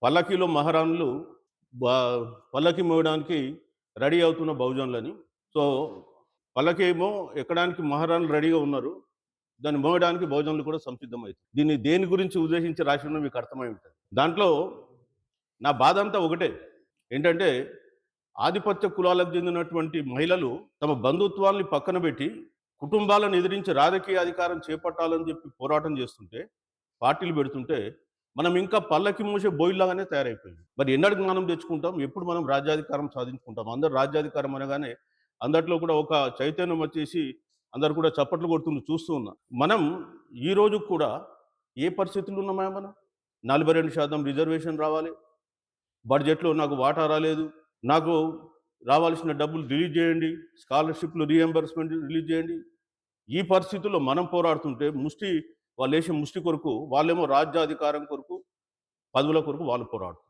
పల్లకీలో మహారాణులు బా పల్లకి మోయడానికి రెడీ అవుతున్న బహుజనులని. సో, పల్లకేమో ఎక్కడానికి మహారాణులు రెడీగా ఉన్నారు. దాన్ని మోయడానికి బహుజనులు కూడా సంసిద్ధమవుతారు. దీన్ని దేని గురించి ఉద్దేశించి రాసినో మీకు అర్థమై ఉంటది. దాంట్లో నా బాధంతా ఒకటే. ఏంటంటే, ఆధిపత్య కులాలకు చెందినటువంటి మహిళలు తమ బంధుత్వాల్ని పక్కన పెట్టి, కుటుంబాలను ఎదిరించి రాజకీయ అధికారం చేపట్టాలని చెప్పి పోరాటం చేస్తుంటే, పార్టీలు పెడుతుంటే, మనం ఇంకా పల్లకి మోసే బోయిల్లాగానే తయారైపోయింది. మరి ఎన్నటికి మనం తెచ్చుకుంటాం? ఎప్పుడు మనం రాజ్యాధికారం సాధించుకుంటాం? అందరూ రాజ్యాధికారం అనగానే అందట్లో కూడా ఒక చైతన్యం వచ్చేసి అందరూ కూడా చప్పట్లు కొడుతుండ్రు చూస్తూ ఉన్నా. మనం ఈ రోజుకి కూడా ఏ పరిస్థితుల్లో ఉన్నామా మనం? 42% రిజర్వేషన్ రావాలి. బడ్జెట్‌లో నాకు వాటా రాలేదు. నాకు రావాల్సిన డబ్బులు రిలీజ్ చేయండి. స్కాలర్‌షిప్‌లు రీయింబర్స్‌మెంట్ రిలీజ్ చేయండి. ఈ పరిస్థితుల్లో మనం పోరాడుతుంటే వాళ్ళేసే ముష్టి కొరకు వాళ్ళేమో రాజ్యాధికారం కొరకు, పదవుల కొరకు వాళ్ళు పోరాడుతున్నారు.